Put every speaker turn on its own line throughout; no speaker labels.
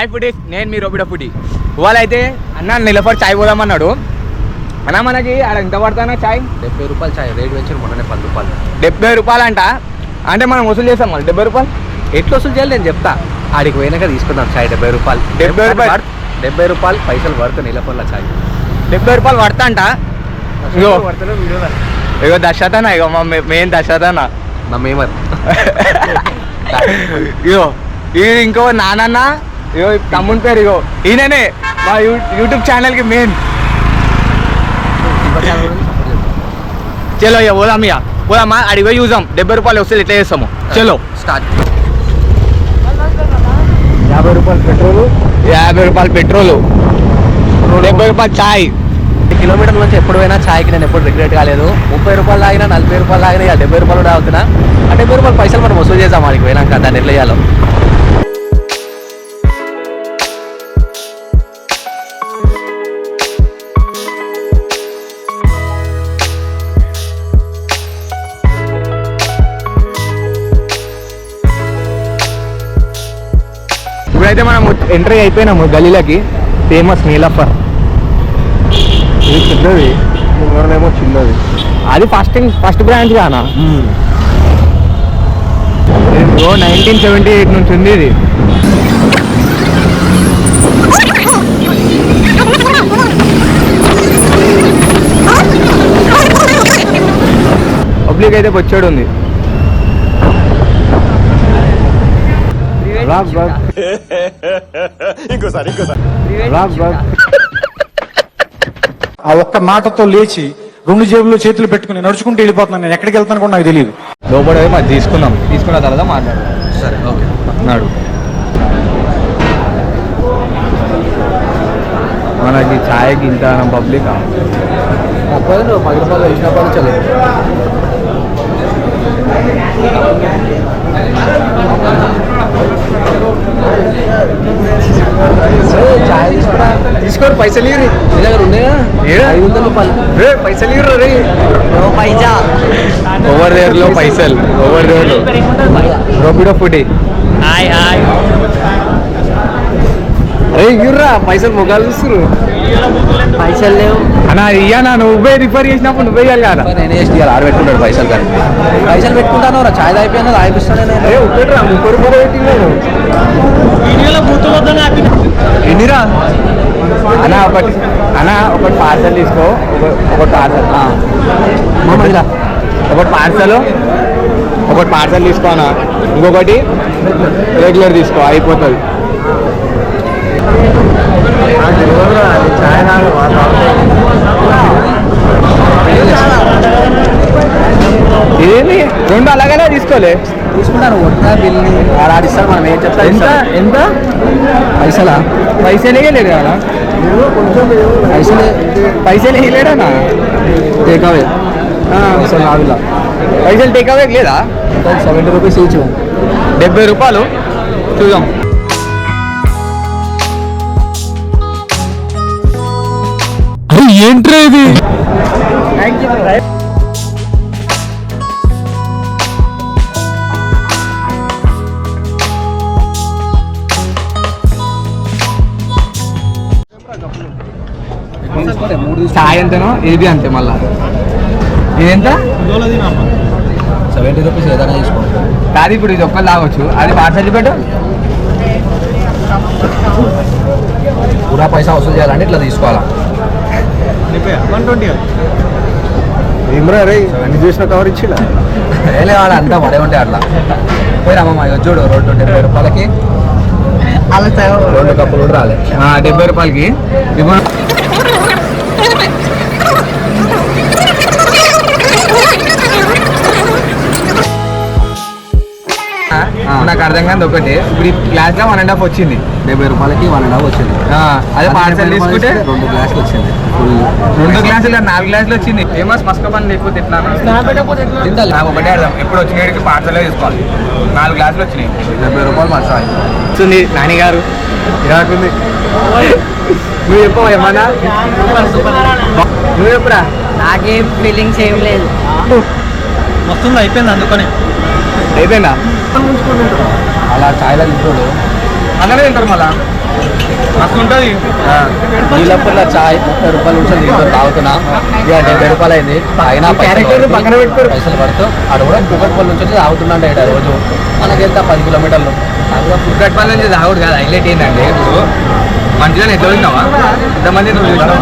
Hi foodies, నేను మీ రోబిడో foodie. ఇవాళ అయితే అన్న నిలబడి చాయ్ పోదామన్నాడు. అన్న మనకి ఆడ ఎంత పడతానా చాయ్?
70 రూపాయలు చాయ్ రేట్ పెంచారు మొన్ననే 10 రూపాయలు.
70 రూపాయలు అంట. అంటే మనం వసూలు చేస్తాం మళ్ళీ 70 రూపాయలు.
ఎట్లా వసూలు చేయాలి నేను చెప్తా. ఆడికి పోయినాక తీసుకుందాం చాయ్ 70 రూపాయలు. 70 రూపాయలు పైసలు పడుతుంది నిలపల్ల చాయ్.
70 రూపాయలు పడతా అంట. ఇగో ఇగో దశతన, ఇగో మా మెయిన్ దశతన
నా మేమర్.
ఇగో ఇది ఇంకో నానన్న, ఇగో తమ్ముని పేరు ఇగో ఈయననే మా యూట్యూబ్ ఛానల్కి మెయిన్. చలో ఇక పోదాం, ఇక పోదామా అడిగి పోయి చూద్దాం 70 రూపాయలు వస్తే ఎట్లా చేస్తాము. చలో
స్టార్ట్.
50 రూపాయలు పెట్రోలు, 50 రూపాయలు పెట్రోలు, 70 రూపాయలు చాయ్.
కిలోమీటర్ల నుంచి ఎప్పుడు పోయినా చాయ్కి నేను ఎప్పుడు రిగ్రెట్ కాలేదు. 30 రూపాయలు తాగినా, 40 రూపాయలు తాగినా, ఇక 70 రూపాయలు కూడా అవుతున్నా. ఆ 70 రూపాయలు పైసలు మనం వసూలు చేద్దాం ఆడికి పోయినాక. దాన్ని ఎట్లా చేయాలో
ఇప్పుడైతే మనం ఎంట్రీ అయిపోయినాము గలీలకి. ఫేమస్ నీలఫర్. ఇది చిన్నది, ఏమో చిన్నది. అది ఫస్ట్ బ్రాంచ్ కానా? 1978 నుంచి ఉంది ఇది. పబ్లిక్ అయితే వచ్చాడు ఉంది.
ఆ ఒక్క మాటతో లేచి 2 జేబుల్లో చేతులు పెట్టుకుని నడుచుకుంటూ వెళ్ళిపోతున్నాను. నేను ఎక్కడికి వెళ్తాను కూడా నాకు తెలియదు.
లోపల మరి తీసుకున్న తర్వాత మాట్లాడు.
సరే ఓకే
అన్నాడు. మనకి ఛాయకి ఇంత పబ్లిక్
10 రూపాయలు ఇచ్చినప్పుడు చల్లే.
తీసుకోరు పైసలు ఇవ్వరు.
మీ దగ్గర ఉన్నాయా? 500 రూపాయలు
పైసలు ఇవ్వరు రే. ఓవర్ దేర్లో పైసలు, ఓవర్ దేర్లో రోబిడో ఫుడీ. అరే ఇవ్వరా పైసలు, మొగాలు చూస్తున్నారు.
పైసలు లేవు
అన్నా ఇయ్యనా, నువ్వే రిఫర్ చేసినప్పుడు నువ్వే ఇవ్వాలి కదా.
నేనే ఆడ పెట్టుకుంటాడు పైసలు. కానీ పైసలు పెట్టుకుంటాను రా. చాయ్ అయిపోయినా ఆయిపిస్తాను.
అరే ఒకటిరా 30 రూపాయలు పెట్టినాడు. ఎన్నిరా అన్నా? ఒకటి పార్సల్ తీసుకో. ఒకటి పార్సల్ తీసుకో అన్న. ఇంకొకటి రెగ్యులర్ తీసుకో, అయిపోతుంది. ఇదేంటి 2 అలాగనే తీసుకోలే.
తీసుకుంటాను బిల్ని ఆడిస్తాను. మనం ఏం చెప్తాం?
ఎంత పైసలే లేడు కదా. పైసలు వేయలేడనా?
టేకావే
పైసలు టేకావే లేదా?
70 రూపీస్ ఇచ్చు.
70 రూపాయలు చూద్దాం. ఏంట్రా ఇది? చాయ్ ఎంతనో ఇది అంతే. మళ్ళా ఇదెంత?
70 రూపీస్ ఏదైనా తీసుకో.
కాదు ఇప్పుడు ఇది ఒక్కరు తాగొచ్చు. అది పార్సల్ పెట్టు.
పూరా పైసా వసూలు చేయాలంటే ఇట్లా తీసుకోవాలా.
అన్ని చూసిన కవర్ ఇచ్చిలా
వేలే వాడు అంతా పడే ఉంటే అట్లా పోయిరామమ్మ. చూడు 70 రూపాయలకి 2 కప్పులు కూడా రాలే.
70 రూపాయలకి నాకు అర్థం కాదు ఒకటి. ఇప్పుడు ఈ గ్లాస్ లో 1.5 వచ్చింది.
70 రూపాయలకి 1.5 వచ్చింది.
అదే పార్సల్ తీసుకుంటే
2 గ్లాసులు వచ్చింది.
2 గ్లాసులు 4 గ్లాసులు వచ్చింది. ఫేమస్ మస్కబన్ లేకపోతే ఎట్లా? నాకు ఒకటే అర్థం, ఎప్పుడు వచ్చిన పార్సల్ తీసుకోవాలి. 4 గ్లాసులు వచ్చినాయి.
70 రూపాయలు మర్చాలి.
నాని గారు ఇలాంటి నువ్వు చెప్పు ఏమన్నా. నువ్వు చెప్పురా.
నాకేం ఫీలింగ్స్ ఏం లేదు.
వస్తుంది అయిపోయింది. అందుకని
అయిపోయిందా?
అలా చాయ్లో తింటాడు.
అందరూ తింటారు. మళ్ళా మస్తు ఉంటుంది.
నీలపూర్లో చాయ్ 30 రూపాయల నుంచి నీళ్ళు తాగుతున్నా. ఇక 70 రూపాయలు అయింది. అయినా
పక్కన పెట్టుకోరు.
పైసలు పడుతూ అక్కడ కూడా కూకట్పల్లి నుంచి తాగుతున్నాండి ఇక్కడ రోజు. మనకి వెళ్తా 10 కిలోమీటర్లు.
కుక్కట్పల్లి నుంచి తాగుడు కాదు. హైలైట్ ఏంటంటే ఇప్పుడు మంచిగా ఎట్లా వచ్చినావా ఇంతమంది నువ్వు చూసినావు.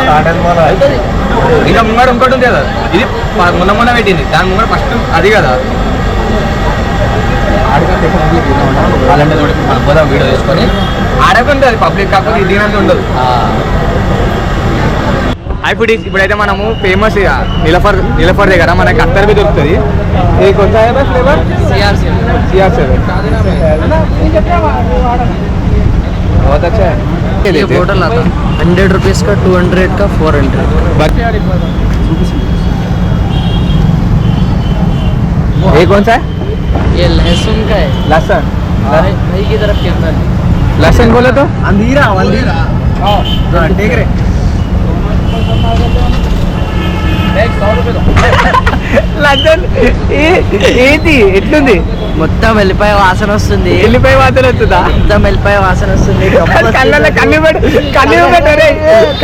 ఇంకా ముంగడు ఇంకోటి ఉంది కదా, ఇది మొన్న పెట్టింది. దాని ముంగడు ఫస్ట్ అది కదా.
అలాంటి పోదాం వీడియో తీసుకొని.
ఆడకుంటే అది పబ్లిక్ కాకపోతే ఇది అంతా ఉండదు. ఇప్పుడు ఇప్పుడైతే మనము ఫేమస్ ఇక నిలఫర్ దగ్గర మనకి అత్తర్వి దొరుకుతుంది. ఇది కొంచెం ఫ్లేవర్ CR7 बहुत अच्छा है.
ये बोतल आता 100 रुपीज़ का, 200 का, 400.
ये कौन सा है?
ये लहसुन का है.
लहसुन.
दही की तरफ के अंदर
लहसुन बोले तो
अंधीरा
देख रहे లసన్ ఏది ఎట్లుంది?
మొత్తం వెళ్ళిపోయే వాసన వస్తుంది.
వెళ్ళిపోయి వాసన వస్తుందా?
మొత్తం వెళ్ళిపోయే వాసన వస్తుంది.
కళ్ళల్లో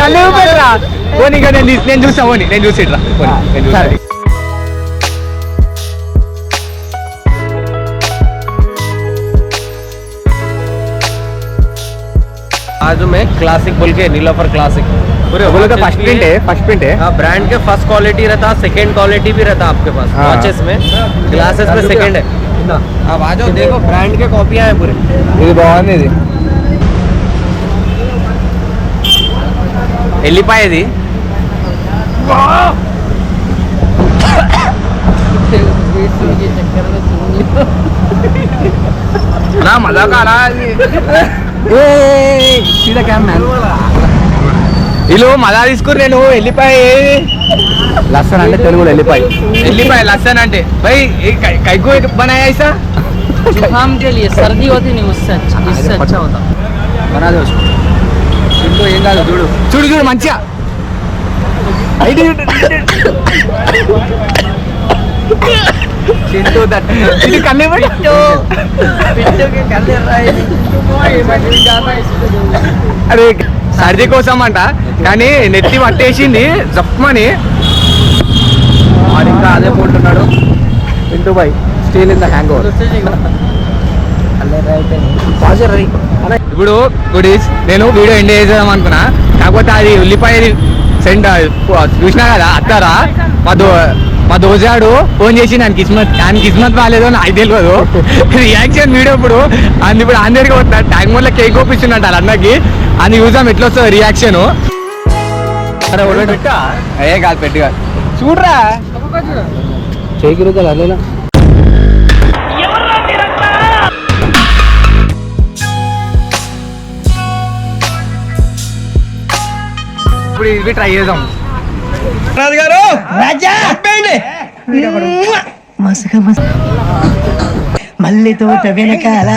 కళ్ళు పెట్టరా పోనీ. ఇక నేను చూసా పోనీ, నేను చూసిట్రా నేను చూసా.
बाजू में क्लासिक बोल के नीलोफर क्लासिक
बोले तो फर्स्ट प्रिंट है.
हाँ, ब्रांड के फर्स्ट क्वालिटी रहता, सेकंड क्वालिटी भी रहता आपके पास.
हाँ.
वॉचेस में, ग्लासेस में सेकंड है. अब आ जाओ, देखो ब्रांड के कॉपियां हैं पूरे.
ఇది బాగుంది. ఇది వెళ్ళిపోయేది నా మజా కారా. వీళ్ళు మజా తీసుకుని నేను వెళ్ళిపోయి.
लहसुन అంటే తెలుగులో
వెళ్ళిపోయి లసన్ అంటే भाई కైకో बनाया ऐसा
जुकाम के लिए सर्दी होती नहीं उससे अच्छा होता.
बना दो उसको. ఇంట్లో ఏం కాదు చూడు.
చూడు మంచిగా చింటూ ఇది కన్నే అరే సర్ది కోసం అంట, కానీ నెత్తి పట్టేసింది జప్మని.
వాడు ఇంకా అదే పోతున్నాడు. Pintu boy still in the hangover.
ఇప్పుడు గుడీస్ నేను వీడియో ఎండ్ చేద్దాం అనుకున్నా, కాకపోతే అది ఉల్లిపాయ సెండ్ చూసినా కదా అత్తారా. మా దోజాడు ఫోన్ చేసి నాకు కిస్మత్ బాగాలేదో నాకు తెలియదు. రియాక్షన్ వీడియో ఇప్పుడు అందరికి వస్తా ట్యాంక్ వల్ల కేక్ ఓపిస్తున్నట్టు వాళ్ళ అన్నకి. అది చూసాం ఎట్లా వస్తుంది రియాక్షన్. ఏ కాదు పెట్టి కాదు చూడరా
చేయగలుగుతా అదేలా.
ఇప్పుడు ఇవి ట్రై చేద్దాం.
మల్లి తోట వెనకాల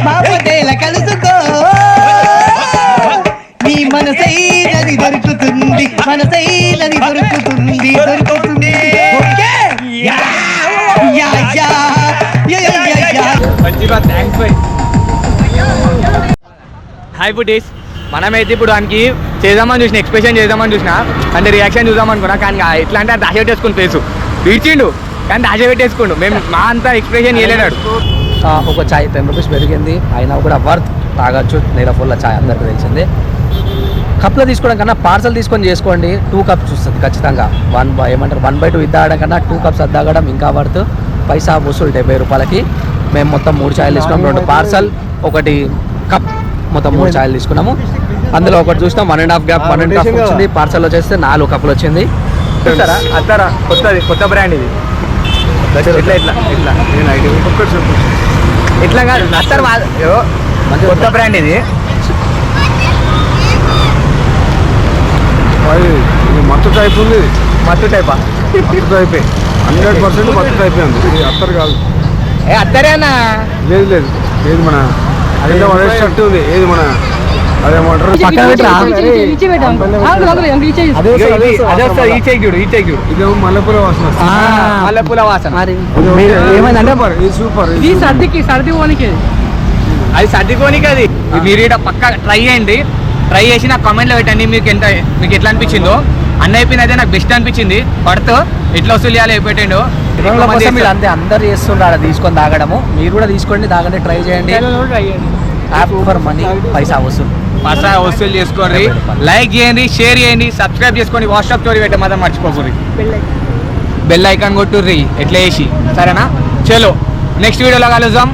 బాపతేల కలుసుకో, నీ మనసైనది దొరుకుతుంది, మనసైనది దొరుకుతుంది.
హాయ్ ఫుడీస్, మనమైతే ఇప్పుడు దానికి చేద్దామని చూసిన, ఎక్స్ప్రెషన్ చేద్దామని చూసిన, అంటే రియాక్షన్ చూద్దాం అనుకున్నా. కానీ ఎట్లా అంటే దాచ పెట్టేసుకుని ఫేసు విడిచిండు, కానీ దాచ పెట్టేసుకుండు. మేము మా అంతా ఎక్స్ప్రెషన్ చేయలేనాడు.
ఒక చాయ్ 10 రూపీస్ పెరిగింది, అయినా కూడా వర్త్ తాగొచ్చు. నీలఫోర్ల చాయ్ అందరికీ తెలిసిందే. కప్లో తీసుకోవడం కన్నా పార్సల్ తీసుకొని చేసుకోండి. 2 కప్స్ వస్తుంది ఖచ్చితంగా. 1/2 ఇద్దాగడం కన్నా 2 కప్స్ అద్దాగడం ఇంకా వర్త్. పైసా వసూలు 70 రూపాయలకి. మేము మొత్తం 3 చాయలు తీసుకున్నాం. 2 పార్సల్, 1 కప్, మొత్తం 3 చాయలు తీసుకున్నాము. అందులో ఒకటి చూసినాం 1.5 గ్యాప్, 1.5 వచ్చింది. పార్సల్ వచ్చేస్తే 4 కప్పులు వచ్చింది.
చూస్తారా అత్తారా, కొత్త బ్రాండ్ ఇది. ఎట్లా కాదు అత్తారు కొత్త బ్రాండ్ ఇది.
మత్తు టైప్ ఉంది.
మత్తు టైపా?
మత్తు టైపే 100% మత్తు టైపే ఉంది. ఇది అత్తరు కాదు.
అత్తరే అన్న.
లేదు ఏది మన అదే షర్ట్ ఉంది. ఏది మన అదేమంటారు
పక్కన పెట్టరా?
ఇదేమో మల్లెపూల వాసన.
మల్లెపూల వాసన
ఏమైందంటే
ఇది సూపర్.
సర్ది పోనీకి
అది సర్దుకోనికి. అది మీరు ఇక్కడ పక్క ట్రై చేయండి. ట్రై చేసి నాకు కామెంట్లో పెట్టండి మీకు ఎట్లా అనిపించిందో. అన్న అయిపోయింది అయితే నాకు బెస్ట్ అనిపించింది. పడుతూ ఎట్లా వసూలు చేయాలి అయిపోయిండు.
తిరుమల కోసం వీళ్ళు అంతే అందరు చేస్తుండ్రు తీసుకొని తాగడము. మీరు కూడా తీసుకోండి, తాగండి, ట్రై చేయండి. యాప్ ఫర్ మనీ, పైసా వసూలు
చేసుకోండి. లైక్ చేయండి, షేర్ చేయండి, సబ్స్క్రైబ్ చేసుకోండి. వాట్సాప్ స్టోరీ పెట్టే మాత్రం మర్చిపోకూరి. బెల్ ఐకాన్ కొట్టుర్రి ఎట్లా చేసి. సరేనా? చలో నెక్స్ట్ వీడియోలో కలుద్దాం.